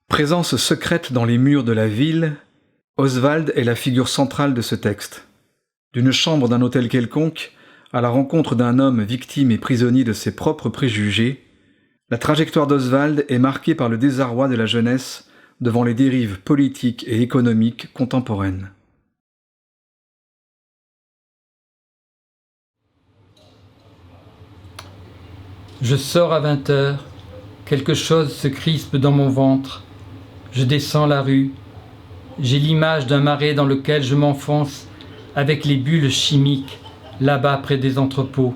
Présence secrète dans les murs de la ville, Oswald est la figure centrale de ce texte. D'une chambre d'un hôtel quelconque à la rencontre d'un homme victime et prisonnier de ses propres préjugés, la trajectoire d'Oswald est marquée par le désarroi de la jeunesse devant les dérives politiques et économiques contemporaines. Je sors à 20h, quelque chose se crispe dans mon ventre. Je descends la rue. J'ai l'image d'un marais dans lequel je m'enfonce avec les bulles chimiques, là-bas près des entrepôts.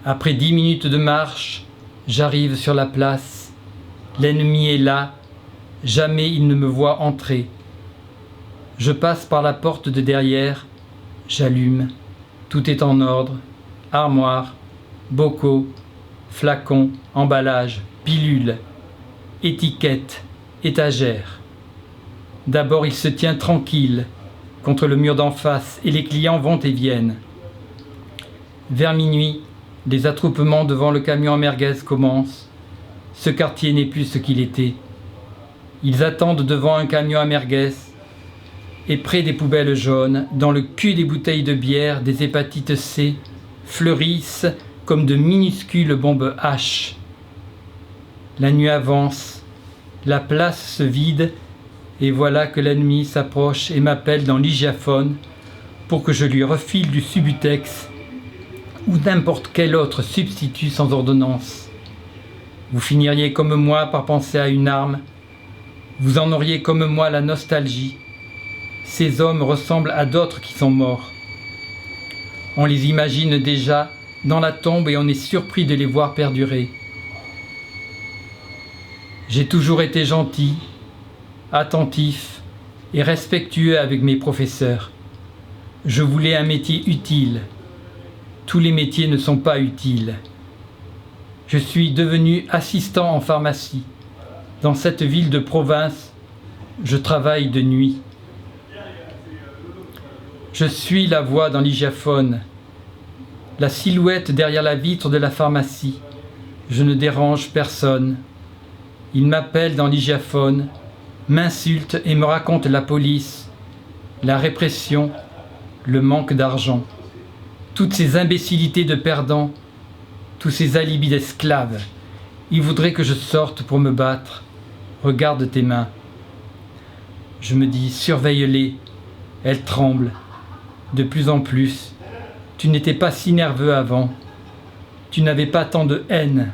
Après 10 minutes de marche, j'arrive sur la place. L'ennemi est là. Jamais il ne me voit entrer. Je passe par la porte de derrière. J'allume. Tout est en ordre. Armoire, bocaux, flacons, emballages, pilules, étiquettes, étagères. D'abord il se tient tranquille contre le mur d'en face et les clients vont et viennent. Vers minuit, les attroupements devant le camion à merguez commencent. Ce quartier n'est plus ce qu'il était. Ils attendent devant un camion à merguez et près des poubelles jaunes, dans le cul des bouteilles de bière, des hépatites C fleurissent comme de minuscules bombes H. La nuit avance, la place se vide et voilà que l'ennemi s'approche et m'appelle dans l'hygiaphone pour que je lui refile du Subutex ou n'importe quel autre substitut sans ordonnance. Vous finiriez comme moi par penser à une arme. Vous en auriez comme moi la nostalgie. Ces hommes ressemblent à d'autres qui sont morts. On les imagine déjà dans la tombe et on est surpris de les voir perdurer. J'ai toujours été gentil, attentif et respectueux avec mes professeurs. Je voulais un métier utile. Tous les métiers ne sont pas utiles. Je suis devenu assistant en pharmacie. Dans cette ville de province, je travaille de nuit. Je suis la voix dans l'hygiaphone, la silhouette derrière la vitre de la pharmacie. Je ne dérange personne. Il m'appelle dans l'hygiaphone, m'insulte et me raconte la police, la répression, le manque d'argent. Toutes ces imbécilités de perdants, tous ces alibis d'esclaves. Il voudrait que je sorte pour me battre. Regarde tes mains. Je me dis, surveille-les. Elles tremblent. De plus en plus. Tu n'étais pas si nerveux avant. Tu n'avais pas tant de haine.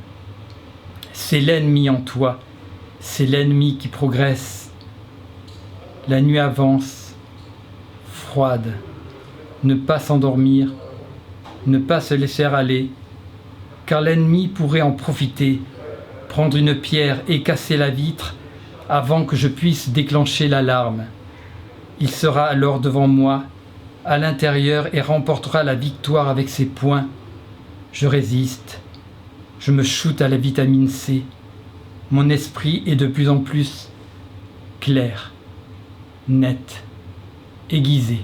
C'est l'ennemi en toi. C'est l'ennemi qui progresse. La nuit avance. Froide. Ne pas s'endormir. Ne pas se laisser aller. Car l'ennemi pourrait en profiter, prendre une pierre et casser la vitre avant que je puisse déclencher l'alarme. Il sera alors devant moi, à l'intérieur et remportera la victoire avec ses poings. Je résiste. Je me shoote à la vitamine C. Mon esprit est de plus en plus clair, net, aiguisé.